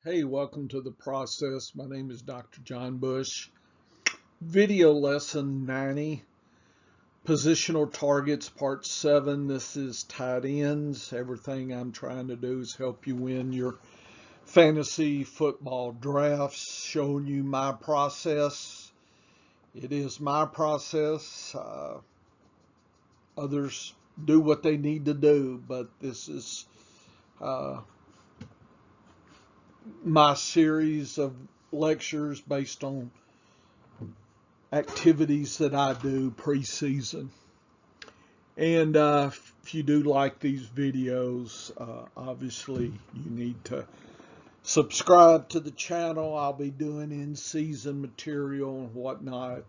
Hey, welcome to the process. My name is Dr. John Bush. Video lesson 90, positional targets, part 7. This is tight ends. Everything I'm trying to do is help you win your fantasy football drafts, showing you my process. It is my process. Others do what they need to do, but this is uh, my series of lectures based on activities that I do preseason. And if you do like these videos, obviously you need to subscribe to the channel. I'll be doing in-season material and whatnot.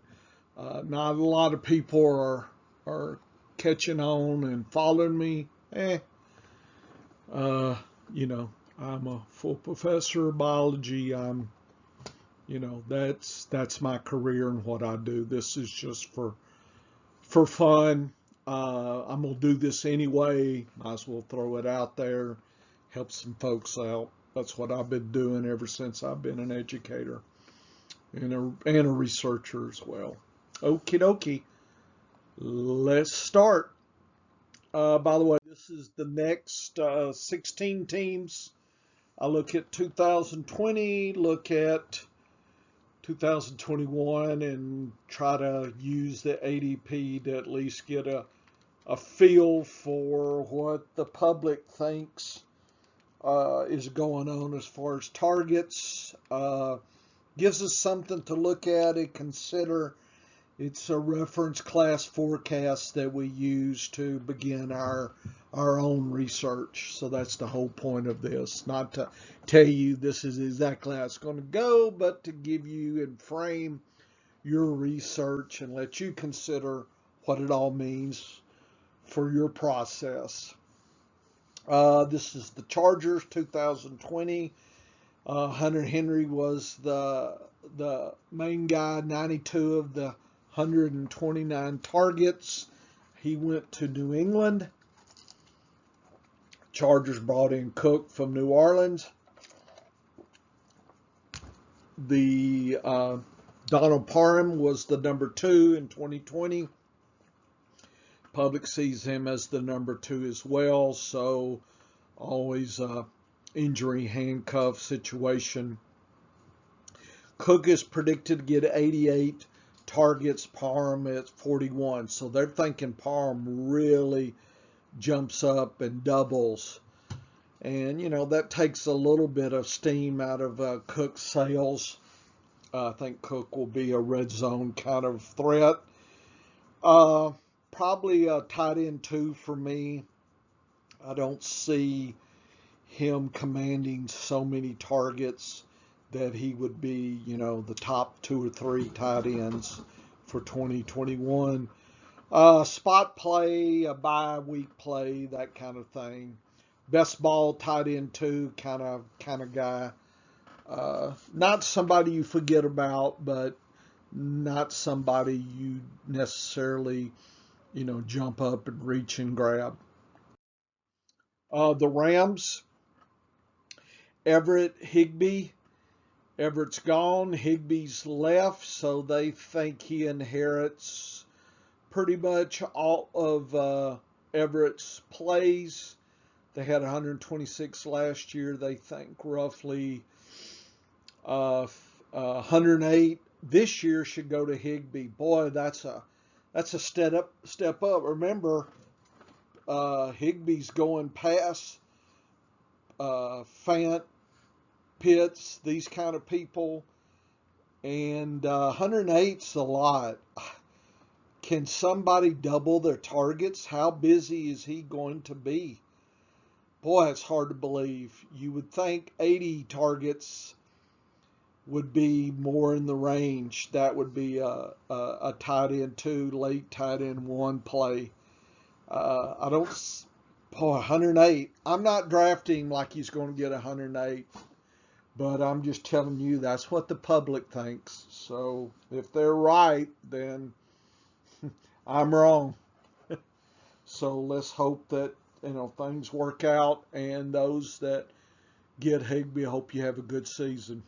Not a lot of people are catching on and following me. You know, I'm a full professor of biology. That's my career and what I do. This is just for fun. I'm gonna do this anyway. Might as well throw it out there, help some folks out. That's what I've been doing ever since I've been an educator and a researcher as well. Okie dokie. Let's start. By the way, this is the next 16 teams. I look at 2020, look at 2021, and try to use the ADP to at least get a feel for what the public thinks is going on as far as targets. Gives us something to look at and consider. It's a reference class forecast that we use to begin our own research. So that's the whole point of this. Not to tell you this is exactly how it's going to go, but to give you and frame your research and let you consider what it all means for your process. This is the Chargers 2020. Hunter Henry was the main guy, 92 of the 129 targets. He went to New England. Chargers brought in Cook from New Orleans. The Donald Parham was the number 2 in 2020. Public sees him as the number 2 as well, so always a injury handcuff situation. Cook is predicted to get 88 targets, Parham at 41. So they're thinking Parham really jumps up and doubles. And, that takes a little bit of steam out of Cook's sails. I think Cook will be a red zone kind of threat. Probably a tight end 2 for me. I don't see him commanding so many targets that he would be, the top 2 or 3 tight ends for 2021. Spot play, a bye week play, that kind of thing. Best ball tight end 2 kind of guy. Not somebody you forget about, but not somebody you necessarily, jump up and reach and grab. The Rams, Higbee. Everett's gone, Higbee's left, so they think he inherits pretty much all of Everett's plays. They had 126 last year. They think roughly 108 this year should go to Higbee. Boy, that's a step up. Remember, Higbee's going past Fant, Pitts, these kind of people, and 108's a lot. Can somebody double their targets? How busy is he going to be? Boy, it's hard to believe. You would think 80 targets would be more in the range. That would be a tight end 2, late tight end 1 play. I don't. Boy, 108. I'm not drafting like he's going to get 108. But I'm just telling you that's what the public thinks. So if they're right, then I'm wrong. So let's hope that things work out, and those that get Higbee. I hope you have a good season.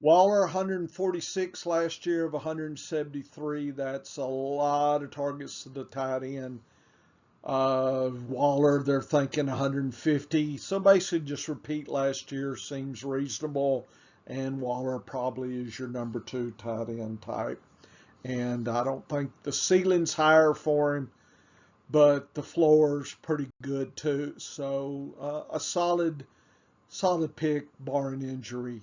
Waller, 146 last year of 173. That's a lot of targets to the tight end. Waller, they're thinking 150. So basically, just repeat last year seems reasonable. And Waller probably is your number two tight end type. And I don't think the ceiling's higher for him, but the floor's pretty good too. So a solid pick, barring injury.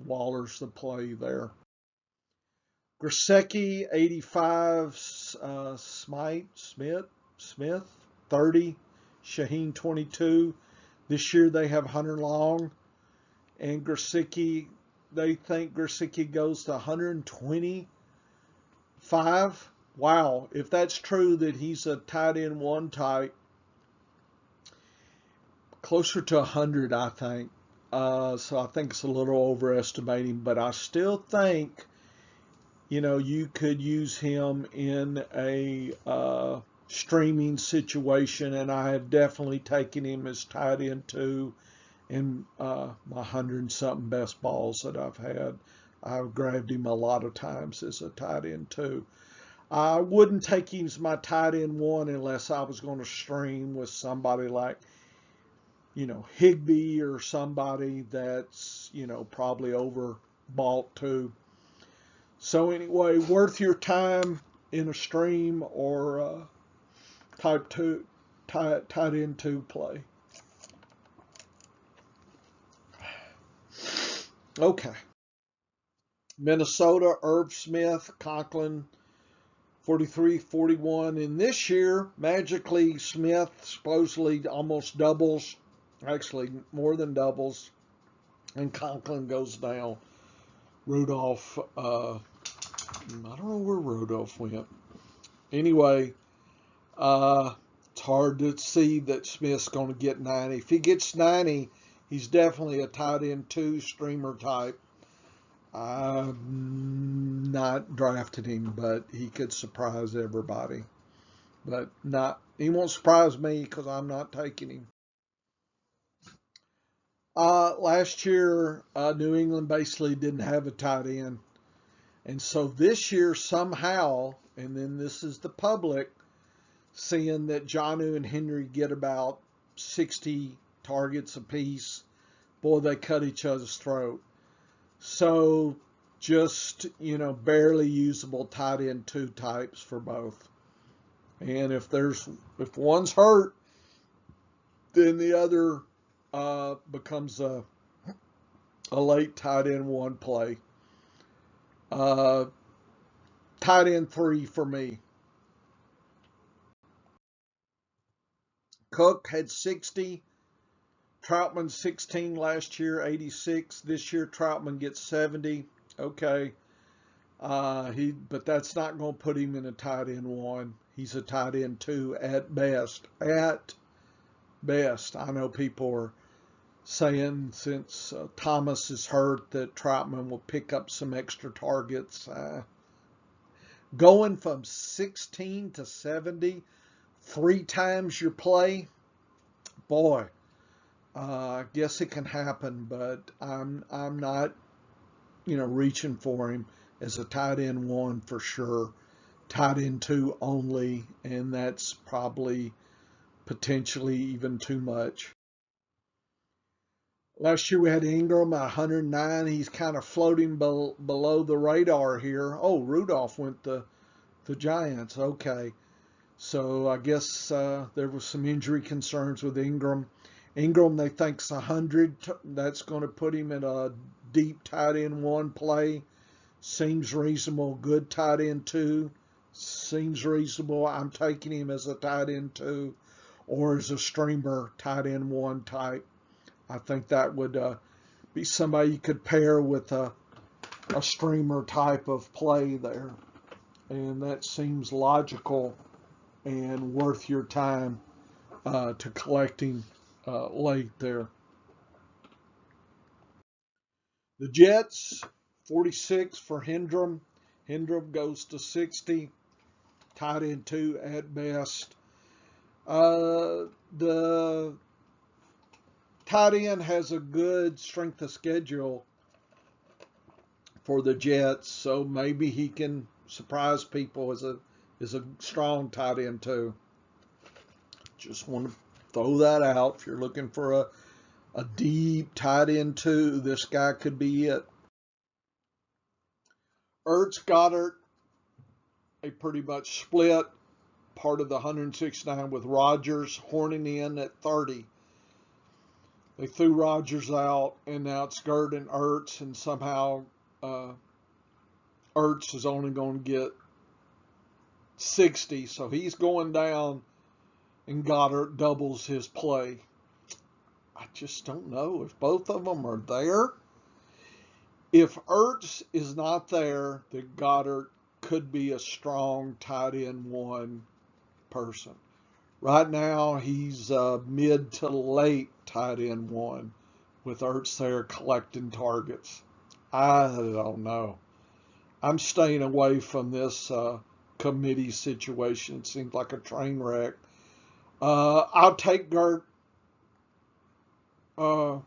Waller's the play there. Grosecki, 85. Smith, 30. Shaheen, 22. This year they have Hunter Long. And Grosecki, they think Grosecki goes to 125. Wow, if that's true that he's a tight end one type, closer to 100, I think. So I think it's a little overestimating, but I still think, you could use him in a streaming situation, and I have definitely taken him as tight end two in my 100-something best balls that I've had. I've grabbed him a lot of times as a tight end two. I wouldn't take him as my tight end one unless I was going to stream with somebody like, Higbee or somebody that's, probably overbought too. So anyway, worth your time in a stream or type two, tight end two play. Okay. Minnesota, Irv Smith, Conklin, 43, 41. And this year, magically, Smith supposedly almost doubles, actually more than doubles, and Conklin goes down. Rudolph, I don't know where Rudolph went. Anyway, it's hard to see that Smith's going to get 90. If he gets 90, he's definitely a tight end two streamer type. I'm not drafting him, but he could surprise everybody. But he won't surprise me because I'm not taking him. Last year, New England basically didn't have a tight end. And so this year, somehow, and then this is the public, seeing that Jonnu and Henry get about 60 targets apiece, boy, they cut each other's throat. So just, barely usable tight end two types for both. And if one's hurt, then the other becomes a late tight end one play. Tight end three for me. Cook had 60. Troutman 16 last year, 86. This year Troutman gets 70. Okay. But that's not going to put him in a tight end one. He's a tight end two at best. At best. I know people are saying since Thomas is hurt that Troutman will pick up some extra targets. Going from 16 to 70, 3 times your play, boy. I guess it can happen, but I'm not, reaching for him as a tight end one for sure. Tight end two only, and that's probably potentially even too much. Last year we had Ingram at 109. He's kind of floating below the radar here. Oh, Rudolph went to the Giants. Okay. So I guess there was some injury concerns with Ingram. Ingram, they think's 100. That's going to put him in a deep tight end one play. Seems reasonable. Good tight end two. Seems reasonable. I'm taking him as a tight end two or as a streamer tight end one type. I think that would be somebody you could pair with a streamer type of play there. And that seems logical and worth your time to collecting late there. The Jets, 46 for Hendrum. Hendrum goes to 60. Tight end two at best. The tight end has a good strength of schedule for the Jets, so maybe he can surprise people as a strong tight end too. Just want to throw that out. If you're looking for a deep tight end too, this guy could be it. Ertz, Goddard, they pretty much split part of the 169 with Rodgers horning in at 30. They threw Rodgers out, and now it's Gerd and Ertz, and somehow Ertz is only going to get 60, so he's going down, and Goddard doubles his play. I just don't know if both of them are there. If Ertz is not there, then Goddard could be a strong tight end one person. Right now, he's mid to late tight end one with Ertz there collecting targets. I don't know. I'm staying away from this committee situation. It seems like a train wreck. I'll take Gert, but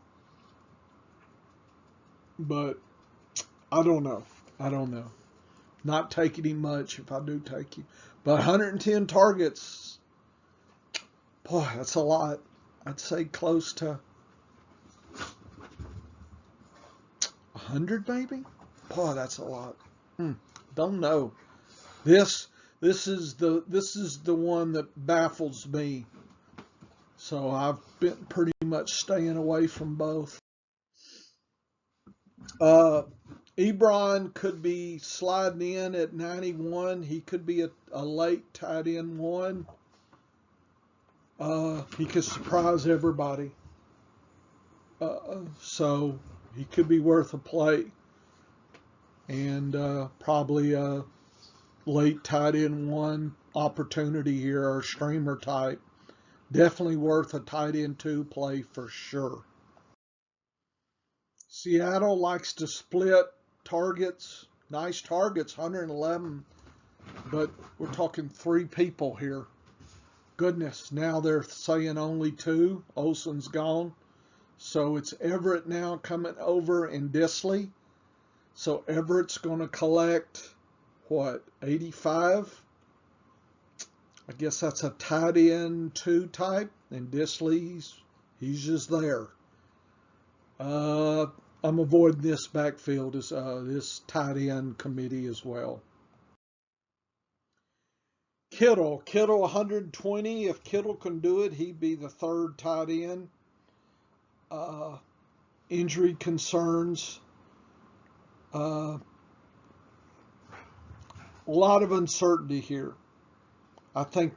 I don't know. Not taking him much if I do take him. But 110 targets, boy, that's a lot. I'd say close to 100 maybe. Boy, that's a lot. Don't know. This is the one that baffles me. So I've been pretty much staying away from both. Ebron could be sliding in at 91. He could be a late tight end one. He could surprise everybody. So he could be worth a play. And probably a late tight end one opportunity here, or streamer type. Definitely worth a tight end two play for sure. Seattle likes to split targets. Nice targets, 111. But we're talking 3 people here. Goodness, now they're saying only 2. Olsen's gone. So it's Everett now coming over in Disley. So Everett's going to collect, 85? I guess that's a tight end 2 type. And Disley's, he's just there. I'm avoiding this backfield, as this tight end committee as well. Kittle 120. If Kittle can do it, he'd be the 3rd tight end. Injury concerns. A lot of uncertainty here. I think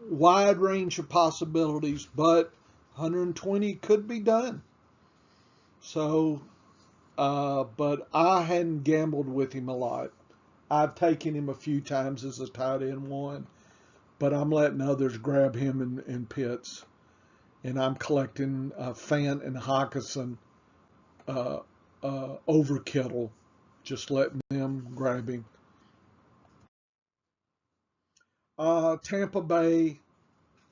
wide range of possibilities, but 120 could be done. So, but I hadn't gambled with him a lot. I've taken him a few times as a tight end one, but I'm letting others grab him in pits. And I'm collecting Fant and Hawkinson over Kittle, just letting them grab him. Tampa Bay,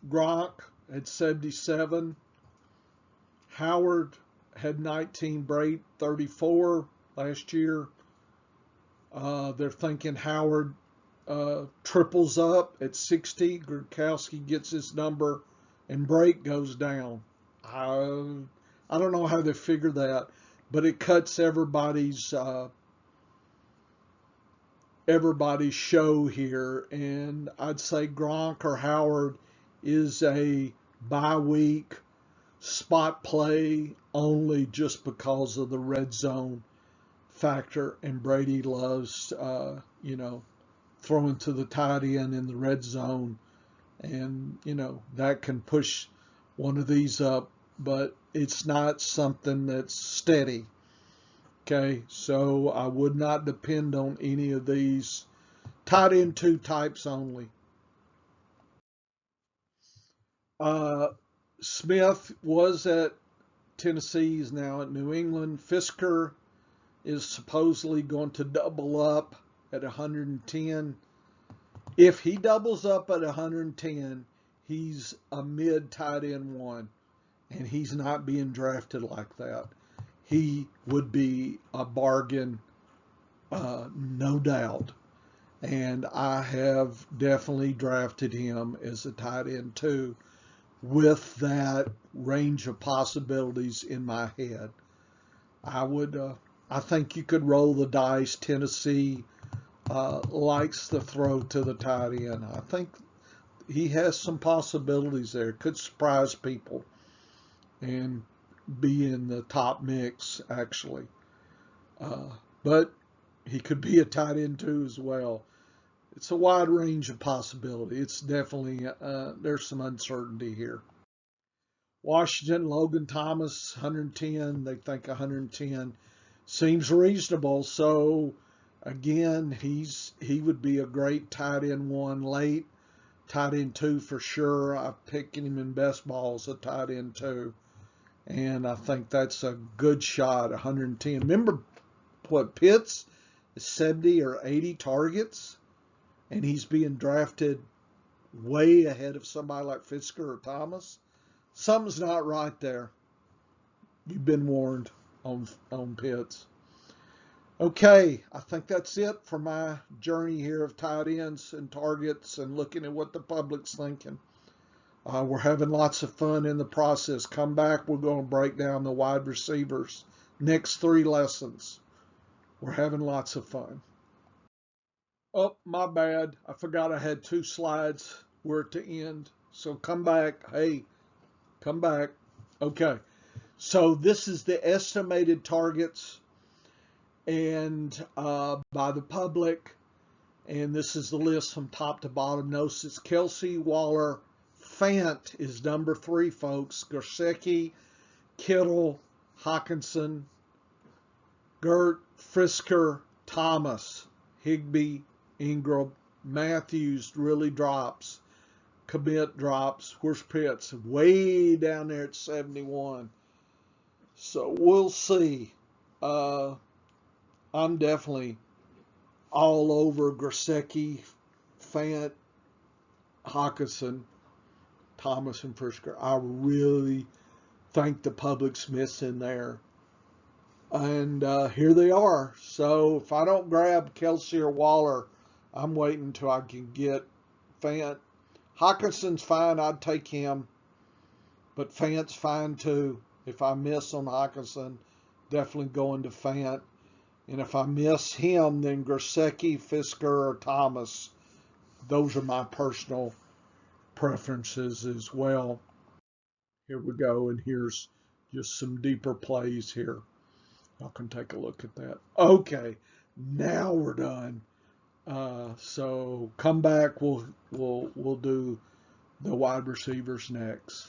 Gronk at 77. Howard had 19, Brate 34 last year. They're thinking Howard triples up at 60. Gronkowski gets his number, and Brate goes down. I don't know how they figure that, but it cuts everybody's show here. And I'd say Gronk or Howard is a bye week spot play only, just because of the red zone factor, and Brady loves throwing to the tight end in the red zone, and that can push one of these up, but it's not something that's steady. Okay, so I would not depend on any of these. Tight end 2 types only. Smith was at Tennessee, is now at New England. Fisker is supposedly going to double up at 110. If he doubles up at 110, he's a mid tight end one. and he's not being drafted like that. He would be a bargain, no doubt. And I have definitely drafted him as a tight end too, with that range of possibilities in my head. I think you could roll the dice. Tennessee likes to throw to the tight end. I think he has some possibilities there. Could surprise people and be in the top mix, actually. But he could be a tight end too as well. It's a wide range of possibility. It's definitely, there's some uncertainty here. Washington, Logan Thomas, 110. They think 110 seems reasonable. So again, he would be a great tight end one late, tight end two for sure. I'm picking him in best balls a tight end two, and I think that's a good shot. 110. Remember what Pitts is 70 or 80 targets, and he's being drafted way ahead of somebody like Fisker or Thomas. Something's not right there. You've been warned on Pitts. Okay, I think that's it for my journey here of tight ends and targets and looking at what the public's thinking. We're having lots of fun in the process. Come back, we're going to break down the wide receivers. Next 3 lessons. We're having lots of fun. Oh, my bad. I forgot I had 2 slides. We're at the end. So come back. Hey, come back. Okay. So this is the estimated targets and by the public. And this is the list from top to bottom. Notice it's Kelsey, Waller, Fant is number 3, folks. Gesicki, Kittle, Hockenson, Gert, Frisker, Thomas, Higbee, Ingram, Matthews really drops. Commit drops. Where's Pitts? Way down there at 71. So we'll see. I'm definitely all over Gesicki, Fant, Hockenson, Thomas, and Frisker. I really think the public's missing there. And here they are. So if I don't grab Kelsey or Waller, I'm waiting until I can get Fant. Hawkinson's fine. I'd take him. But Fant's fine too. If I miss on Hockenson, definitely going to Fant. And if I miss him, then Gesicki, Fisker, or Thomas. Those are my personal preferences as well. Here we go. And here's just some deeper plays here. Y'all can take a look at that. Okay, now we're done. So come back. We'll do the wide receivers next.